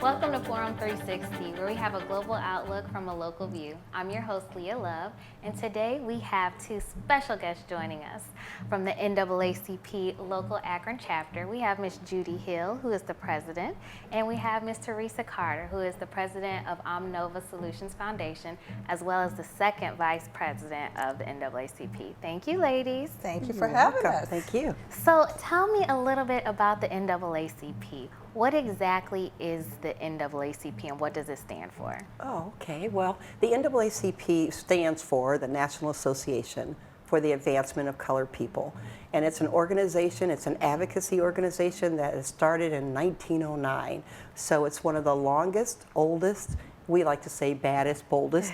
Welcome to Forum 360, where we have a global outlook from a local view. I'm your host, Leia Love, and today we have two special guests joining us. From the NAACP local Akron Chapter, we have Miss Judi Hill, who is the president, and we have Miss Theresa Carter, who is the president of Omnova Solutions Foundation, as well as the second vice president of the NAACP. Thank you, ladies. Thank you for having us. Thank you. So tell me a little bit about the NAACP. What exactly is the NAACP and what does it stand for? Oh, okay. Well, the NAACP stands for the National Association for the Advancement of Colored People. And it's an organization, it's an advocacy organization that is started in 1909. So it's one of the longest, oldest, we like to say baddest, boldest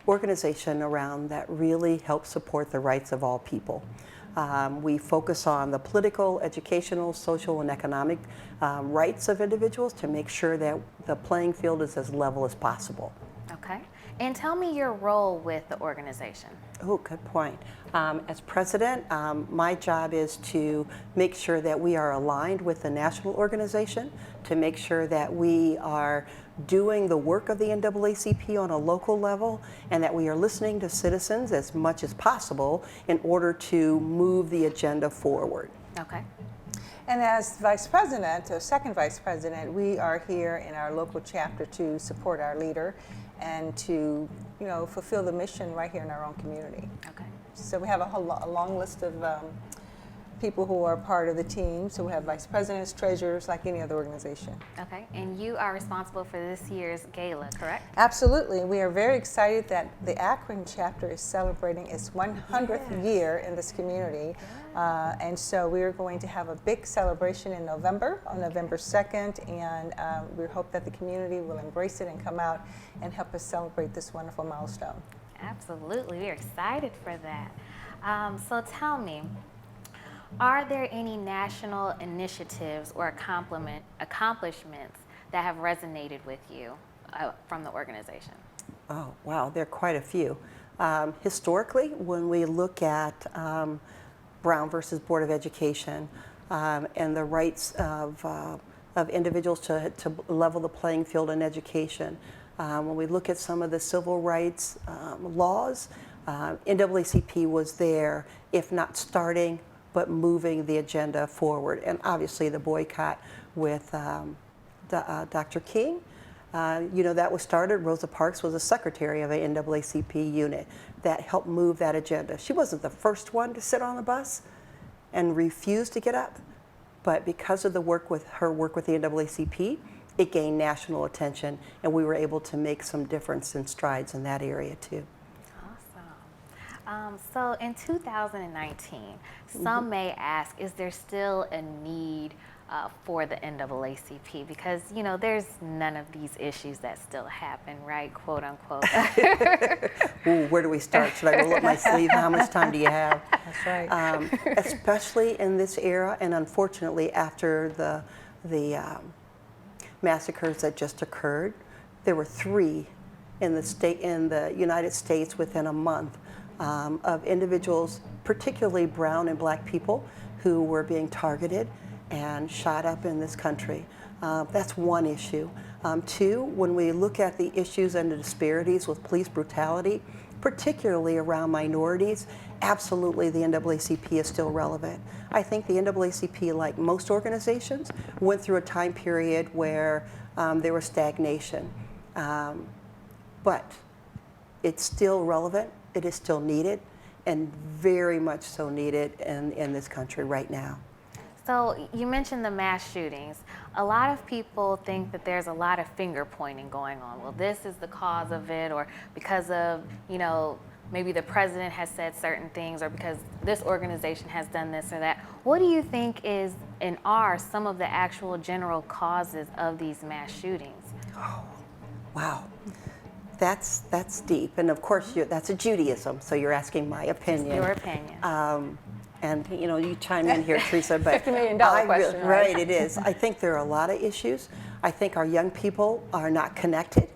organization around that really helps support the rights of all people. We focus on the political, educational, social, and economic rights of individuals to make sure that the playing field is as level as possible. Okay. And tell me your role with the organization. Oh, good point. As president, my job is to make sure that we are aligned with the national organization, to make sure that we are doing the work of the NAACP on a local level, and that we are listening to citizens as much as possible in order to move the agenda forward. Okay. And as vice president, or second vice president, we are here in our local chapter to support our leader and to, fulfill the mission right here in our own community. Okay. So we have a long list of people who are part of the team. So we have vice presidents, treasurers, like any other organization. Okay. And you are responsible for this year's gala, correct? Absolutely. We are very excited that the Akron chapter is celebrating its 100th year in this community. And so we are going to have a big celebration in November, on November 2nd, and we hope that the community will embrace it and come out and help us celebrate this wonderful milestone. Absolutely. We're excited for that. So tell me, are there any national initiatives or accomplishments that have resonated with you from the organization? Oh, wow, there are quite a few. Historically, when we look at Brown versus Board of Education and the rights of individuals to level the playing field in education, when we look at some of the civil rights laws, NAACP was there, if not starting, but moving the agenda forward. And obviously the boycott with Dr. King, that was started. Rosa Parks was a secretary of an NAACP unit that helped move that agenda. She wasn't the first one to sit on the bus and refuse to get up, but because of the work with the NAACP, it gained national attention, and we were able to make some difference and strides in that area too. So in 2019, some may ask, is there still a need for the NAACP? Because, there's none of these issues that still happen, right, quote unquote. Ooh, where do we start? Should I roll up my sleeve? How much time do you have? That's right. Especially in this era, and unfortunately after the massacres that just occurred, there were 3 in the United States within a month. Of individuals, particularly brown and black people, who were being targeted and shot up in this country. That's one issue. 2, when we look at the issues and the disparities with police brutality, particularly around minorities, absolutely the NAACP is still relevant. I think the NAACP, like most organizations, went through a time period where there was stagnation. But it's still relevant. It is still needed, and very much so needed in this country right now. So you mentioned the mass shootings. A lot of people think that there's a lot of finger pointing going on. Well, this is the cause of it, or because of, maybe the president has said certain things, or because this organization has done this or that. What do you think is and are some of the actual general causes of these mass shootings? Oh, wow. That's deep, and of course that's a Judaism, so you're asking my opinion. Your opinion. And you chime in here, Theresa, but $50 million question, right? It is. I think there are a lot of issues. I think our young people are not connected.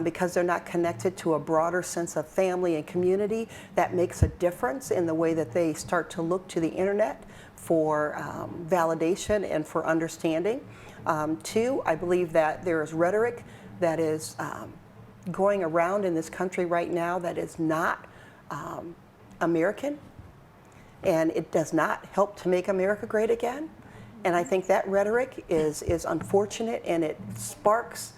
Because they're not connected to a broader sense of family and community. That makes a difference in the way that they start to look to the internet for validation and for understanding. Two, I believe that there is rhetoric that is going around in this country right now that is not American, and it does not help to make America great again. And I think that rhetoric is unfortunate, and it sparks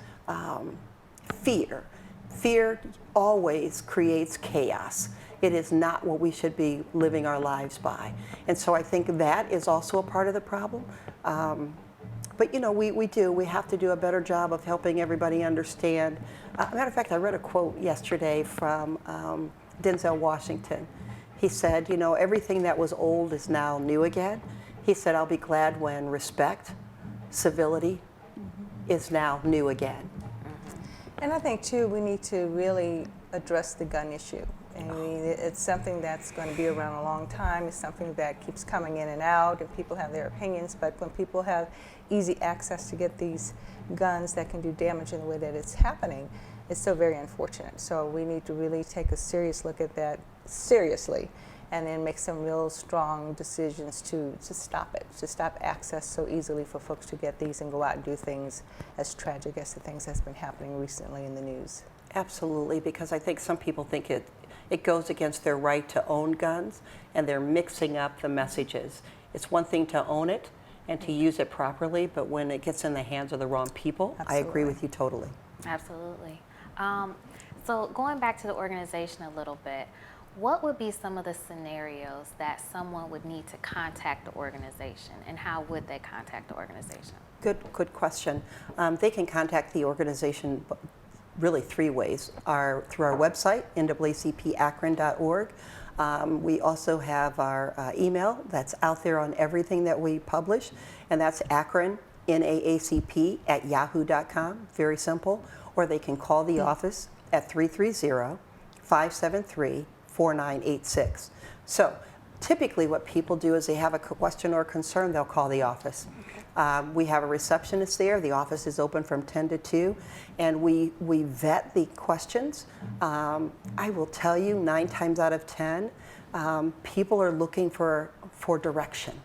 fear. Fear always creates chaos. It is not what we should be living our lives by. And so I think that is also a part of the problem. But you know, we have to do a better job of helping everybody understand. Matter of fact, I read a quote yesterday from Denzel Washington. He said, you know, everything that was old is now new again. He said, I'll be glad when respect, civility is now new again. And I think, too, we need to really address the gun issue. I mean, it's something that's going to be around a long time. It's something that keeps coming in and out, and people have their opinions. But when people have easy access to get these guns that can do damage in the way that it's happening, it's so very unfortunate. So we need to really take a serious look at that seriously, and then make some real strong decisions to stop it, to stop access so easily for folks to get these and go out and do things as tragic as the things that's been happening recently in the news. Absolutely, because I think some people think it goes against their right to own guns, and they're mixing up the messages. It's one thing to own it and to use it properly, but when it gets in the hands of the wrong people, Absolutely. I agree with you totally. Absolutely. So going back to the organization a little bit, what would be some of the scenarios that someone would need to contact the organization, and how would they contact the organization? Good question. They can contact the organization really three ways. Through our website, naacpakron.org. We also have our email that's out there on everything that we publish, and that's Akron, NAACP @yahoo.com, very simple. Or they can call the office at 330-573-4986. So typically what people do is they have a question or concern, they'll call the office. We have a receptionist there. The office is open from 10 to 2, and we vet the questions. I will tell you, 9 times out of 10, people are looking for direction.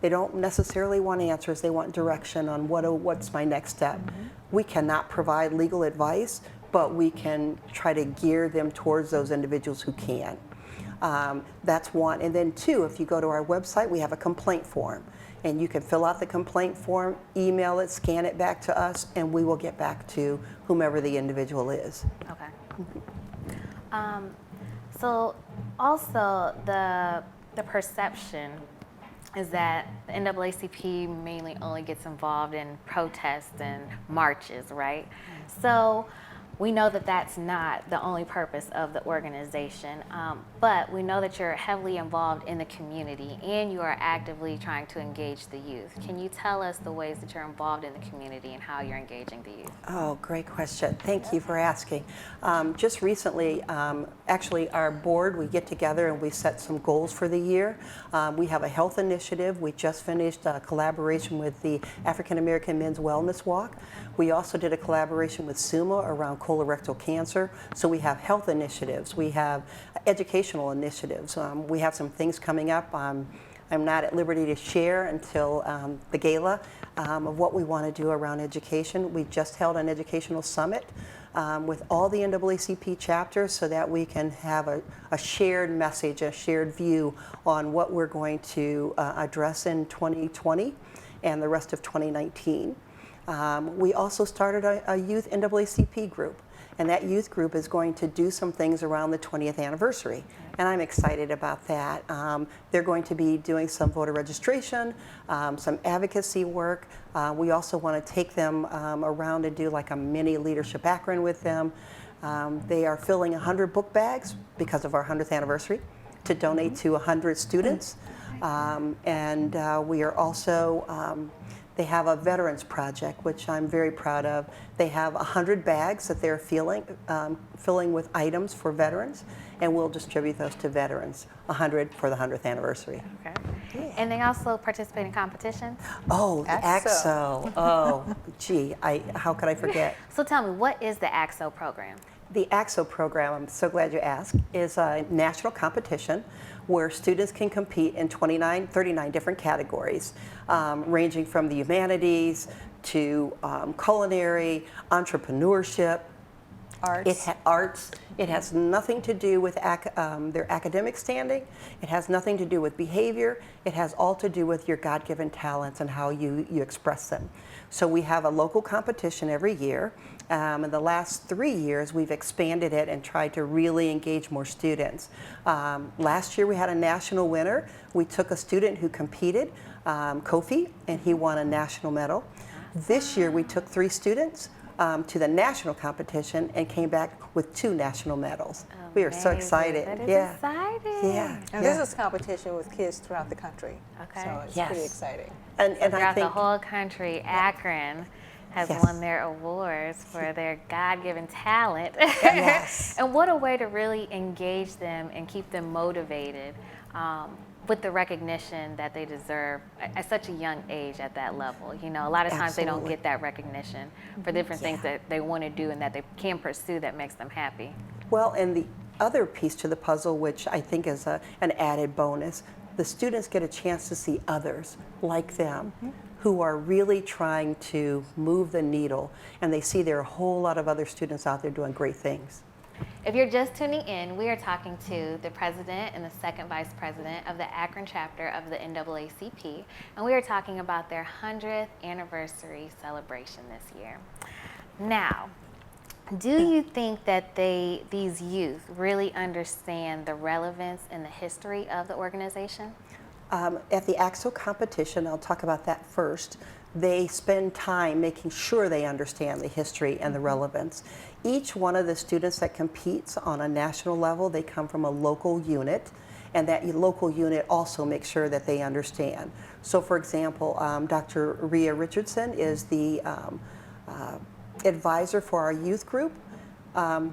They don't necessarily want answers, they want direction on what's my next step. We cannot provide legal advice, but we can try to gear them towards those individuals who can. That's one. And then two, if you go to our website, we have a complaint form. And you can fill out the complaint form, email it, scan it back to us, and we will get back to whomever the individual is. Okay. So also the perception is that the NAACP mainly only gets involved in protests and marches, right? So we know that that's not the only purpose of the organization, but we know that you're heavily involved in the community and you are actively trying to engage the youth. Can you tell us the ways that you're involved in the community and how you're engaging the youth? Oh, great question. Thank you for asking. Just recently, actually our board, we get together and we set some goals for the year. We have a health initiative. We just finished a collaboration with the African American Men's Wellness Walk. We also did a collaboration with SUMA around colorectal cancer. So we have health initiatives. We have educational initiatives. We have some things coming up. I'm not at liberty to share until the gala of what we want to do around education. We just held an educational summit with all the NAACP chapters so that we can have a shared message, a shared view on what we're going to address in 2020 and the rest of 2019. We also started a youth NAACP group, and that youth group is going to do some things around the 20th anniversary, and I'm excited about that. They're going to be doing some voter registration, some advocacy work. We also want to take them around and do like a mini Leadership Akron with them. They are filling 100 book bags because of our 100th anniversary to donate to 100 students, and we are also they have a veterans project, which I'm very proud of. They have 100 bags that they're filling with items for veterans, and we'll distribute those to veterans, 100 for the 100th anniversary. Okay. Yeah. And they also participate in competitions? Oh, the AXO. Oh, gee, how could I forget? So tell me, what is the AXO program? The AXO program, I'm so glad you asked, is a national competition where students can compete in 39 different categories, ranging from the humanities to culinary, entrepreneurship, Arts. Arts. It has nothing to do with their academic standing. It has nothing to do with behavior. It has all to do with your God-given talents and how you express them. So we have a local competition every year. In the last 3 years, we've expanded it and tried to really engage more students. Last year, we had a national winner. We took a student who competed, Kofi, and he won a national medal. This year, we took 3 students to the national competition and came back with 2 national medals. We are so excited. That is exciting. Yeah. And this is competition with kids throughout the country. Okay. So it's Yes. pretty exciting. And I Throughout think the whole country, Akron has Yes. won their awards for their God-given talent. Yes. And what a way to really engage them and keep them motivated with the recognition that they deserve at such a young age at that level. You know, a lot of times they don't Absolutely. get that recognition for different things that they want to do and that they can pursue that makes them happy. Well, and the other piece to the puzzle, which I think is an added bonus, the students get a chance to see others like them who are really trying to move the needle, and they see there are a whole lot of other students out there doing great things. If you're just tuning in, we are talking to the president and the second vice president of the Akron Chapter of the NAACP, and we are talking about their 100th anniversary celebration this year. Now, do you think that these youth really understand the relevance and the history of the organization? At the AXO competition, I'll talk about that first, they spend time making sure they understand the history and the relevance. Each one of the students that competes on a national level, they come from a local unit, and that local unit also makes sure that they understand. So for example, Dr. Rhea Richardson is the advisor for our youth group.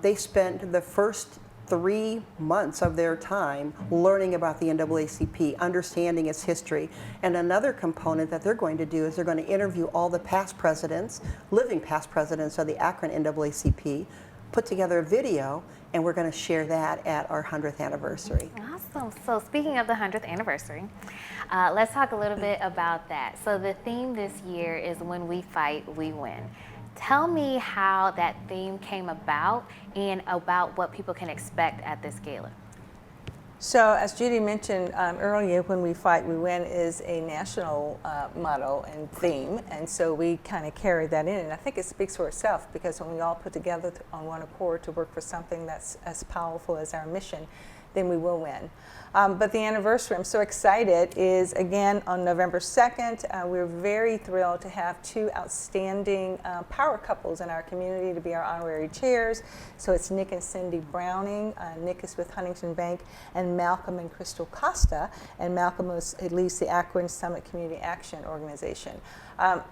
They spent the first 3 months of their time learning about the NAACP, understanding its history. And another component that they're going to do is they're going to interview all the past presidents, living past presidents of the Akron NAACP, put together a video, and we're going to share that at our 100th anniversary. Awesome. So speaking of the 100th anniversary, let's talk a little bit about that. So the theme this year is When We Fight, We Win. Tell me how that theme came about and about what people can expect at this gala. So as Judy mentioned earlier, When We Fight, We Win is a national motto and theme, and so we kind of carry that in. And I think it speaks for itself, because when we all put together on one accord to work for something that's as powerful as our mission, then we will win. But the anniversary, I'm so excited, is again on November 2nd. We're very thrilled to have 2 outstanding power couples in our community to be our honorary chairs. So it's Nick and Cindy Browning. Nick is with Huntington Bank, and Malcolm and Crystal Costa. And Malcolm leads the Akron Summit Community Action Organization.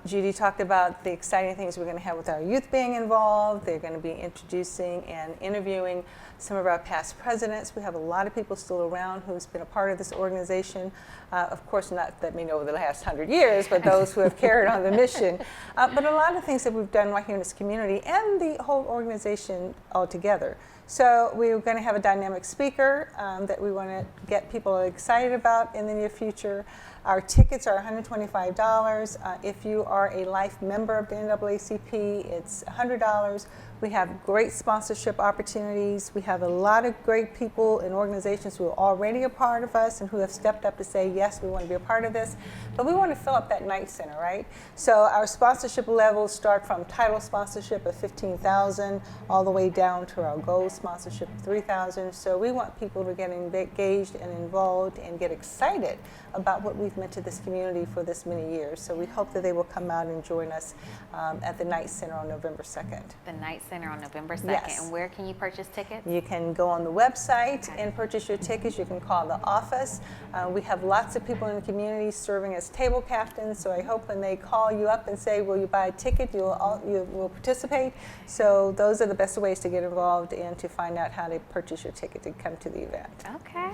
Judy talked about the exciting things we're going to have with our youth being involved. They're going to be introducing and interviewing some of our past presidents. We have a lot of people still around who's been a part of this organization. Of course, not that many over the last 100 years, but those who have carried on the mission. But a lot of things that we've done right here in this community and the whole organization altogether. So we're going to have a dynamic speaker that we want to get people excited about in the near future. Our tickets are $125. If you are a life member of the NAACP, it's $100. We have great sponsorship opportunities. We have a lot of great people and organizations who are already a part of us and who have stepped up to say, yes, we want to be a part of this. But we want to fill up that night center, right? So our sponsorship levels start from title sponsorship of $15,000 all the way down to our gold sponsorship of $3,000. So we want people to get engaged and involved and get excited about what we've meant to this community for this many years. So we hope that they will come out and join us at the Night Center on November 2nd. The Night Center on November 2nd. Yes. And where can you purchase tickets? You can go on the website and purchase your tickets. You can call the office. We have lots of people in the community serving as table captains, so I hope when they call you up and say, will you buy a ticket, you will participate. So those are the best ways to get involved and to find out how to purchase your ticket to come to the event. Okay.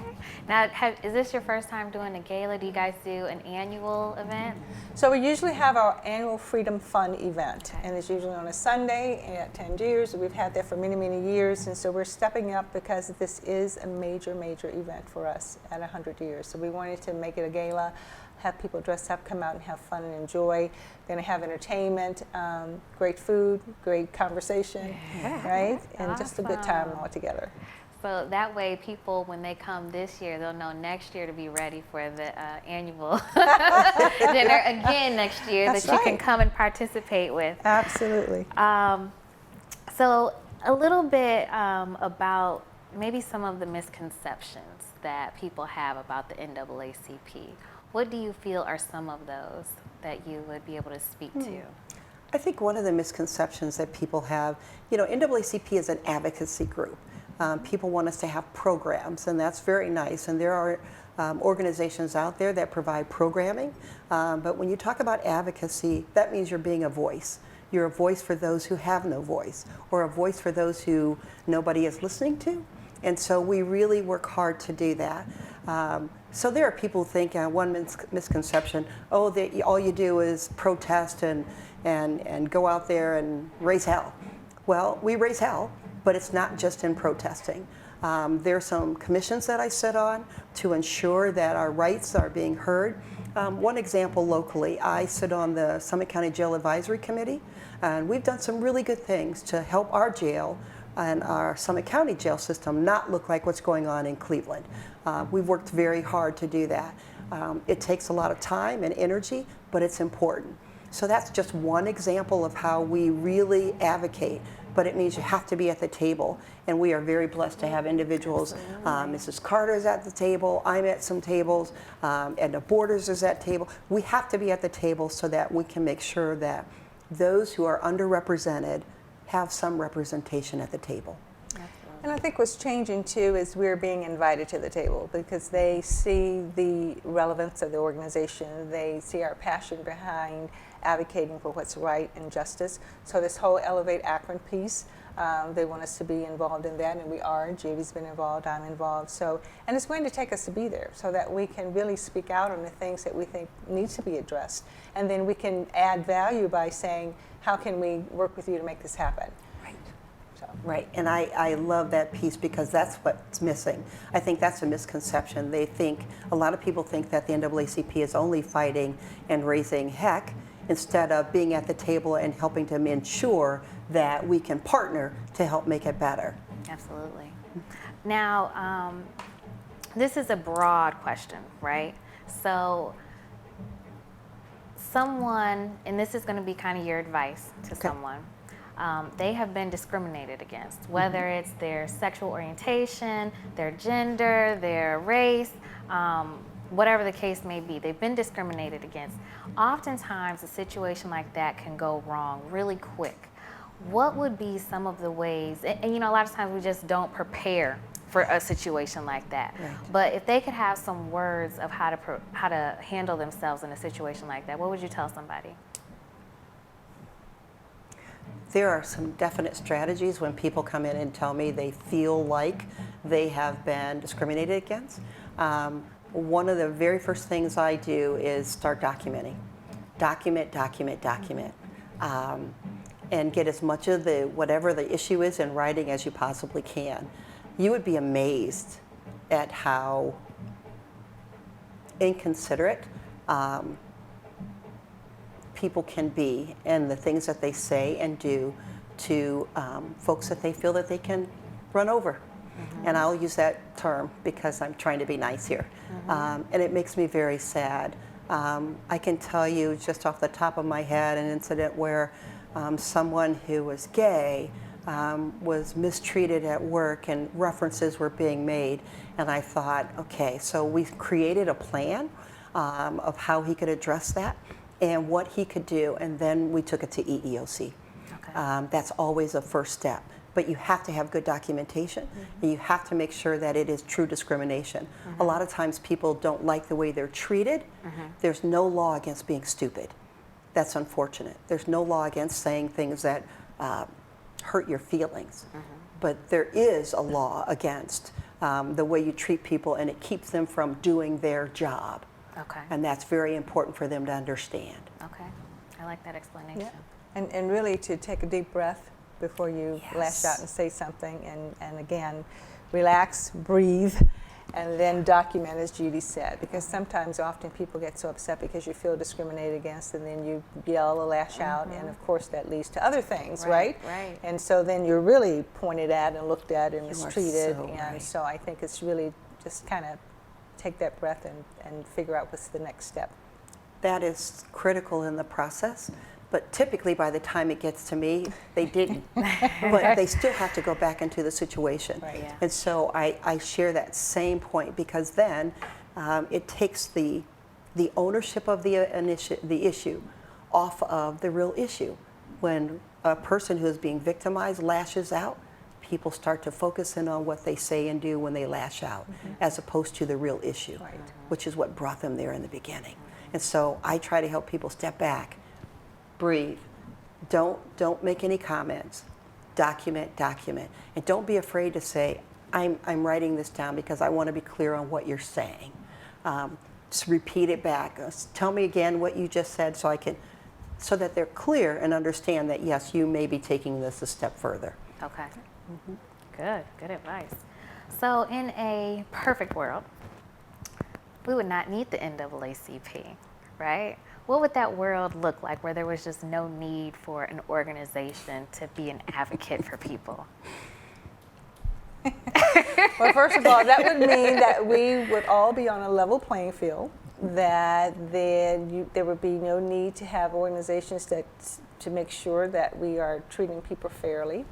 Now, is this your first time doing a gala? Do you guys do an annual event? So we usually have our annual Freedom Fun event, and it's usually on a Sunday at 10 years. We've had that for many, many years, and so we're stepping up because this is a major, major event for us at 100 years. So we wanted to make it a gala, have people dress up, come out and have fun and enjoy. Then have entertainment, great food, great conversation, right? And just a good time all together. So that way people, when they come this year, they'll know next year to be ready for the annual dinner again next year. That's that you can right. come and participate with. Absolutely. So a little bit about maybe some of the misconceptions that people have about the NAACP. What do you feel are some of those that you would be able to speak to? I think one of the misconceptions that people have, NAACP is an advocacy group. People want us to have programs, and that's very nice. And there are organizations out there that provide programming. But when you talk about advocacy, that means you're being a voice. You're a voice for those who have no voice, or a voice for those who nobody is listening to. And so we really work hard to do that. So there are people who think, one misconception, all you do is protest and go out there and raise hell. Well, we raise hell, but it's not just in protesting. There are some commissions that I sit on to ensure that our rights are being heard. One example locally, I sit on the Summit County Jail Advisory Committee, and we've done some really good things to help our jail and our Summit County jail system not look like what's going on in Cleveland. We've worked very hard to do that. It takes a lot of time and energy, but it's important. So that's just one example of how we really advocate, but it means you have to be at the table. And we are very blessed to have individuals. Mrs. Carter is at the table, I'm at some tables, Edna Borders is at table. We have to be at the table so that we can make sure that those who are underrepresented have some representation at the table. And I think what's changing too is we're being invited to the table because they see the relevance of the organization. They see our passion behind advocating for what's right and justice. So this whole Elevate Akron piece, they want us to be involved in that, and we are. Judy's been involved, I'm involved. So, and it's going to take us to be there so that we can really speak out on the things that we think need to be addressed. And then we can add value by saying, how can we work with you to make this happen? Right, and I love that piece because that's what's missing. I think that's a misconception. A lot of people think that the NAACP is only fighting and raising heck instead of being at the table and helping to ensure that we can partner to help make it better. Absolutely. Now, this is a broad question, right? So someone, and this is going to be kind of your advice to someone, they have been discriminated against, whether it's their sexual orientation, their gender, their race, whatever the case may be. They've been discriminated against. Oftentimes, a situation like that can go wrong really quick. What would be some of the ways, and a lot of times we just don't prepare for a situation like that. Right. But if they could have some words of how to handle themselves in a situation like that, what would you tell somebody? There are some definite strategies when people come in and tell me they feel like they have been discriminated against. One of the very first things I do is start documenting. Document, and get as much of whatever the issue is in writing as you possibly can. You would be amazed at how inconsiderate people can be and the things that they say and do to folks that they feel that they can run over. Mm-hmm. And I'll use that term because I'm trying to be nice here. Mm-hmm. And it makes me very sad. I can tell you just off the top of my head an incident where someone who was gay was mistreated at work and references were being made. And I thought, okay, so we created a plan of how he could address that and what he could do, and then we took it to EEOC. Okay. That's always a first step, but you have to have good documentation, and you have to make sure that it is true discrimination. A lot of times people don't like the way they're treated. There's no law against being stupid. That's unfortunate. There's no law against saying things that hurt your feelings, but there is a law against the way you treat people, and it keeps them from doing their job. Okay. And that's very important for them to understand. Okay. I like that explanation. Yeah. And really to take a deep breath before you lash out and say something, and again, relax, breathe, and then document, as Judi said, because sometimes often people get so upset because you feel discriminated against, and then you yell or lash out, and of course that leads to other things, right? Right. And so then you're really pointed at and looked at and You are mistreated, so and right. so I think it's really just kind of take that breath and figure out what's the next step. That is critical in the process, but typically by the time it gets to me, they didn't. But they still have to go back into the situation. Right. Yeah. And so I share that same point, because then it takes the ownership of the issue off of the real issue. When a person who is being victimized lashes out, people start to focus in on what they say and do when they lash out, as opposed to the real issue, Right. which is what brought them there in the beginning. And so I try to help people step back, breathe, don't make any comments, document, and don't be afraid to say, I'm writing this down because I want to be clear on what you're saying. Just repeat it back. Tell me again what you just said, so that they're clear and understand that yes, you may be taking this a step further. Okay. Good advice. So in a perfect world, we would not need the NAACP, right? What would that world look like where there was just no need for an organization to be an advocate for people? Well, first of all, that would mean that we would all be on a level playing field, that there would be no need to have organizations to make sure that we are treating people fairly.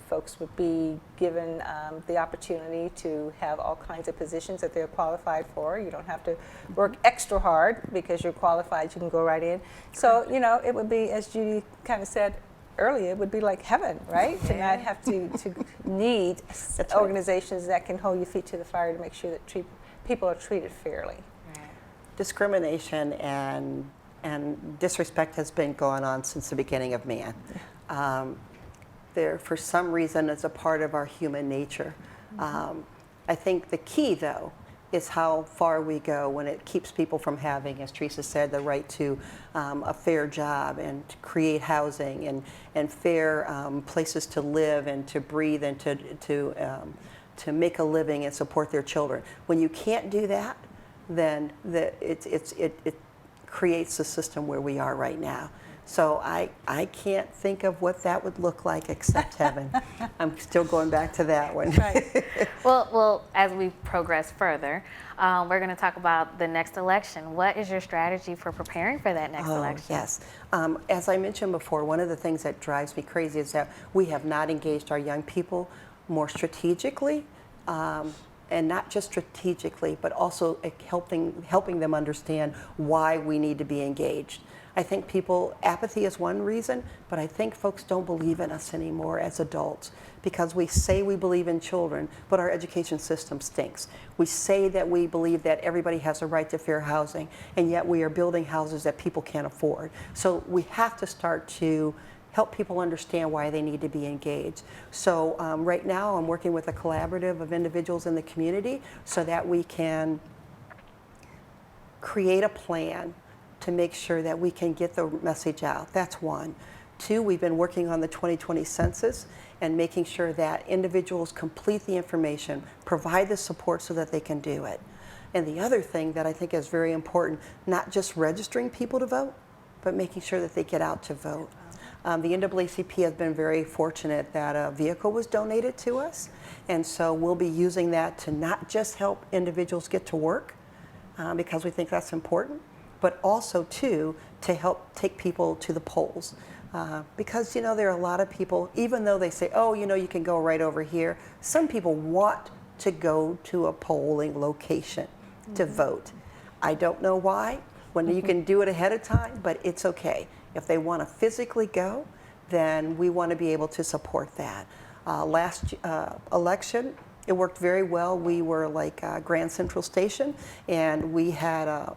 Folks would be given the opportunity to have all kinds of positions that they're qualified for. You don't have to work extra hard because you're qualified. You can go right in. So, you know, it would be, as Judi kind of said earlier, it would be like heaven, right? To not have to need That's organizations that can hold your feet to the fire to make sure that people are treated fairly. Right. Discrimination and disrespect has been going on since the beginning of man. There, for some reason, is a part of our human nature. I think the key, though, is how far we go when it keeps people from having, as Theresa said, the right to a fair job and to create housing and fair places to live and to breathe and to make a living and support their children. When you can't do that, then it creates the system where we are right now. So I can't think of what that would look like except heaven. I'm still going back to that one. Right. Well, as we progress further, we're going to talk about the next election. What is your strategy for preparing for that next election? Yes. As I mentioned before, one of the things that drives me crazy is that we have not engaged our young people more strategically, and not just strategically, but also helping them understand why we need to be engaged. I think apathy is one reason, but I think folks don't believe in us anymore as adults because we say we believe in children, but our education system stinks. We say that we believe that everybody has a right to fair housing, and yet we are building houses that people can't afford. So we have to start to help people understand why they need to be engaged. So right now I'm working with a collaborative of individuals in the community so that we can create a plan to make sure that we can get the message out. That's one. Two, we've been working on the 2020 census and making sure that individuals complete the information, provide the support so that they can do it. And the other thing that I think is very important, not just registering people to vote, but making sure that they get out to vote. The NAACP has been very fortunate that a vehicle was donated to us, and so we'll be using that to not just help individuals get to work, because we think that's important, but also to help take people to the polls. Because, you know, there are a lot of people, even though they say, oh, you know, you can go right over here, some people want to go to a polling location to vote. I don't know why, when you can do it ahead of time, but it's okay. If they want to physically go, then we want to be able to support that. Last election, it worked very well. We were like Grand Central Station, and we had a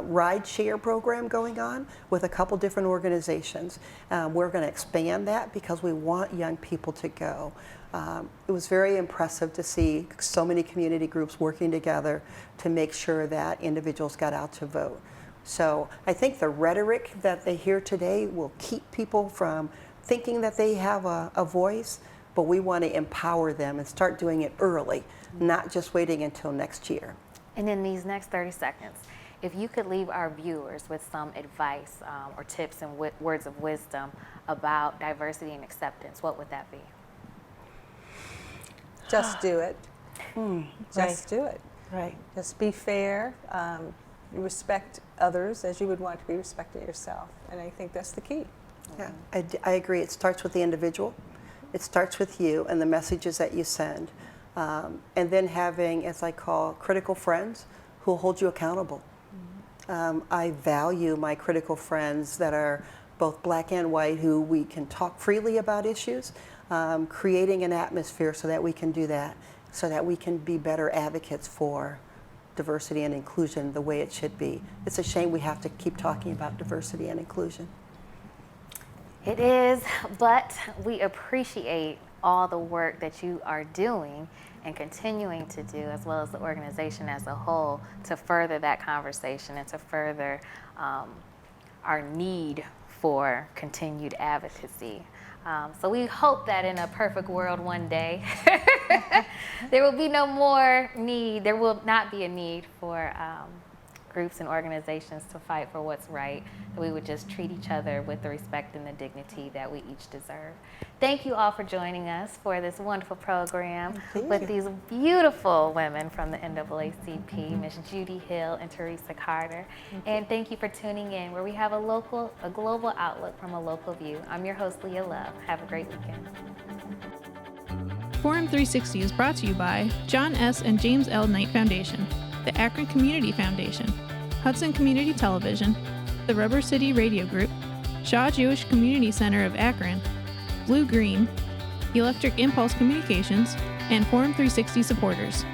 ride share program going on with a couple different organizations. We're going to expand that because we want young people to go. It was very impressive to see so many community groups working together to make sure that individuals got out to vote. So I think the rhetoric that they hear today will keep people from thinking that they have a voice, but we want to empower them and start doing it early, not just waiting until next year. And in these next 30 seconds, if you could leave our viewers with some advice or tips and words of wisdom about diversity and acceptance, what would that be? Just do it. Just Right. do it. Right. Just be fair. You respect others as you would want to be respected yourself. And I think that's the key. Yeah, I agree. It starts with the individual. It starts with you and the messages that you send. And then having, as I call, critical friends who will hold you accountable. I value my critical friends that are both black and white, who we can talk freely about issues, creating an atmosphere so that we can do that, so that we can be better advocates for diversity and inclusion the way it should be. It's a shame we have to keep talking about diversity and inclusion. It is, but we appreciate all the work that you are doing and continuing to do, as well as the organization as a whole, to further that conversation and to further our need for continued advocacy. So we hope that in a perfect world one day, there will be no more need, there will not be a need for groups and organizations to fight for what's right, that we would just treat each other with the respect and the dignity that we each deserve. Thank you all for joining us for this wonderful program with these beautiful women from the NAACP, Ms. Judi Hill and Theresa Carter. And thank you for tuning in, where we have a global outlook from a local view. I'm your host, Leia Love. Have a great weekend. Forum 360 is brought to you by John S. and James L. Knight Foundation, the Akron Community Foundation, Hudson Community Television, the Rubber City Radio Group, Shaw Jewish Community Center of Akron, Blue Green, Electric Impulse Communications, and Forum 360 supporters.